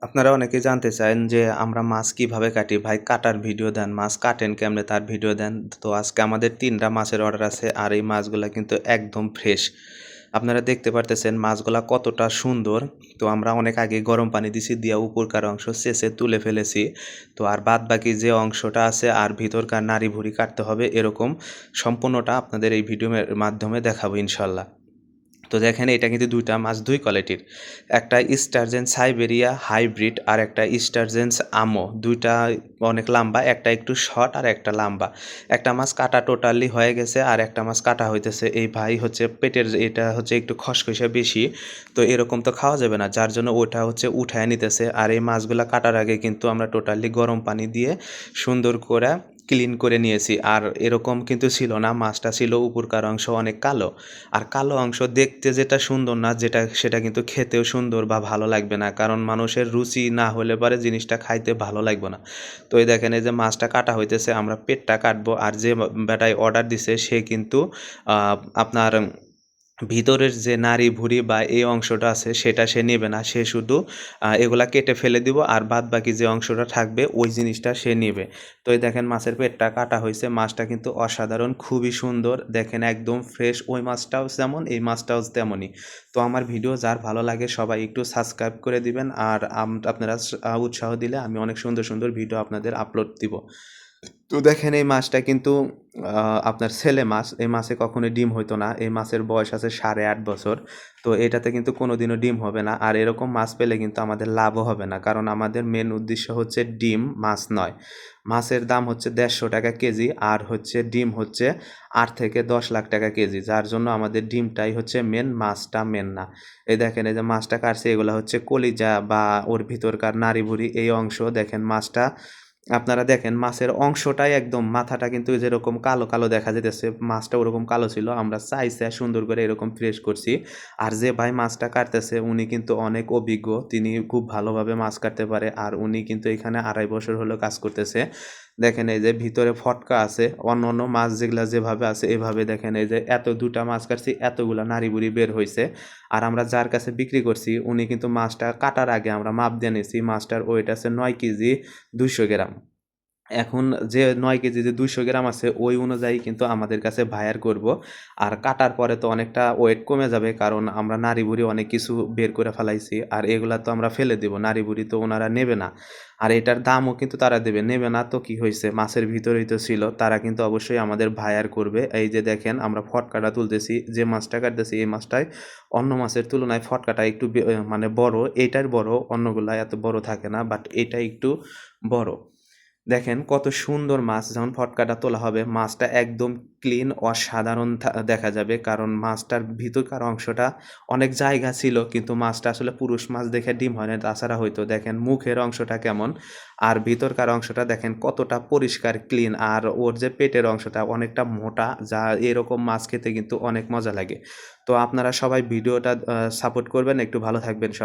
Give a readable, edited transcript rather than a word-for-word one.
আপনারা অনেকেই জানতে চান যে আমরা মাছ কিভাবে কাটি? ভাই কাটার ভিডিও দেন, মাছ কাটেন কেমনে তার ভিডিও দেন। তো আজকে আমাদের ৩ টা মাছের অর্ডার আছে আর এই মাছগুলা কিন্তু একদম ফ্রেশ। আপনারা দেখতে পারতেছেন মাছগুলা কতটা সুন্দর। তো আমরা অনেক আগে গরম পানি দিছি, দিয়া উপরকার অংশ ছেঁচে তুলে ফেলেছি। তো আর বাদবাকি যে অংশটা আছে আর ভিতরকার নাড়ি ভুড়ি কাটতে হবে এরকম সম্পূর্ণটা আপনাদের এই ভিডিওর মাধ্যমে দেখাবো ইনশাল্লাহ। তো দেখেন এটা কিন্তু ২ টা মাছ ২ কোয়ালিটির। একটা স্টারজেন সাইবেরিয়া হাইব্রিড আর একটা স্টারজেন্স আমো। ২ টা অনেক লম্বা, একটা একটু শর্ট আর একটা লম্বা। একটা মাছ কাটা টোটালি হয়ে গেছে আর একটা মাছ কাটা হইতেছে। এই ভাই হচ্ছে পেটের এটা হচ্ছে একটু খসখসে বেশি। তো এরকম তো খাওয়া যাবে না। যার জন্য ওটা হচ্ছে উঠায় নিতেছে। আর এই মাছগুলা কাটার আগে কিন্তু আমরা টোটালি গরম পানি দিয়ে সুন্দর করে ক্লিন করে নিয়েছি। আর এরকম কিন্তু ছিল না, মাছটা ছিল উপরকার অংশ অনেক কালো। আর কালো অংশ দেখতে যেটা সুন্দর না সেটা কিন্তু খেতেও সুন্দর বা ভালো লাগবে না, কারণ মানুষের রুচি না হলে পরে জিনিসটা খাইতে ভালো লাগবে না। তো এই দেখেন এই যে মাছটা কাটা হইতেছে, আমরা পেটটা কাটবো। আর যে বেটায় অর্ডার দিছে সে কিন্তু আপনার ভিতরের যে নাড়ি ভুঁড়ি বা এই অংশটা আছে সেটা সে নেবে না, সে শুধু এগুলা কেটে ফেলে দিব আর বাদ বাকি যে অংশটা থাকবে ওই জিনিসটা সে নেবে। তো এই দেখেন মাছের পেটটা কাটা হয়েছে, মাছটা কিন্তু অসাধারণ খুবই সুন্দর, দেখেন একদম ফ্রেশ, ওই মাছটাও যেমন এই মাছটাও তেমনই। তো আমার ভিডিও যার ভালো লাগে সবাই একটু সাবস্ক্রাইব করে দিবেন আর আপনারা উৎসাহ দিলে আমি অনেক সুন্দর সুন্দর ভিডিও আপনাদের আপলোড দিব। তো দেখেন এই মাছটা কিন্তু আপনার ছেলে মাছ। এই মাছে কখনোই ডিম হইতো না। এই মাছের বয়স আছে ৮.৫ বছর। তো এটাতে কিন্তু কোনোদিনও ডিম হবে না। আর এরকম মাছ পেলে কিন্তু আমাদের লাভও হবে না। কারণ আমাদের মেন উদ্দেশ্য হচ্ছে ডিম, মাছ নয়। মাছের দাম হচ্ছে ৳১৫০ কেজি আর হচ্ছে ডিম হচ্ছে ৮ থেকে ১০ লাখ টাকা কেজি। যার জন্য আমাদের ডিমটাই হচ্ছে মেন, মাছটা মেন না। এই দেখেন এই যে মাছটা কাটছি এগুলা হচ্ছে কলিজা বা ওর ভিতরকার নাড়ি-ভুড়ি এই অংশ। দেখেন মাছটা আপনারা দেখেন মাছের অংশটাই একদম, মাথাটা কিন্তু যেরকম কালো, কালো দেখা যাইতেছে, মাছটা ওরকম কালো ছিল। আমরা চাইছে সুন্দর করে এরকম ফ্রেশ করছি। আর যে ভাই মাছটা কাটতেছে উনি কিন্তু অনেক অভিজ্ঞ। তিনি খুব ভালোভাবে মাছ কাটতে পারে। আর উনি কিন্তু এখানে ২.৫ বছর হলো কাজ করতেছে। দেখেন এই যে ভিতরে ফটকা আছে। অন্যান্য মাছ যেগুলা যেভাবে আছে এভাবে দেখেন এই যে এত ২ টা মাছ কাটছি, এতগুলা নাড়ি-ভুড়ি বের হইছে। আর আমরা যার কাছে বিক্রি করছি উনি কিন্তু মাছটা কাটার আগে আমরা মাপ দিয়ে নিছি। মাছটার ওয়েট আছে ৯ কেজি ২০০ গ্রাম। এখন যে ৯ কেজি যে ২০০ গ্রাম আছে ওই অনুযায়ী কিন্তু আমাদের কাছে বায়ার করব। আর কাটার পরে তো অনেকটা ওয়েট কমে যাবে, কারণ আমরা নাড়ি-ভুড়ি অনেক কিছু বের করে ফেলাইছি। আর এগুলা তো আমরা ফেলে দিব। নাড়ি-ভুড়ি তো ওনারা নেবে না। আর এটার দামও কিন্তু তারা দেবে। নেবে না তো কি হইছে? মাছের ভিতরেই তো ছিল। তারা কিন্তু অবশ্যই আমাদের বায়ার করবে। এই যে দেখেন আমরা ফটকাটা তুলতেছি। যে মাছটা কাটতেছি এই মাছটায় অন্য মাছের তুলনায় ফটকাটা একটু মানে বড়। এইটার বড়, অন্যগুলা এত বড় থাকে না। বাট এটা একটু বড়। দেখেন কত সুন্দর মাছ, যখন ফটকাটা তোলা হবে মাছটা একদম ক্লিন অসাধারণ দেখা যাবে, কারণ মাছটার ভিতরকার অংশটা অনেক জায়গা ছিল কিন্তু মাছটা আসলে পুরুষ মাছ দেখে ডিম হয় না, তাছাড়া হয়তো দেখেন মুখের অংশটা কেমন আর ভিতরকার অংশটা দেখেন কতটা পরিষ্কার ক্লিন। আর ওর যে পেটের অংশটা অনেকটা মোটা, যা এরকম মাছ খেতে কিন্তু অনেক মজা লাগে। তো আপনারা সবাই ভিডিওটা সাপোর্ট করবেন, একটু ভালো থাকবেন সবাই।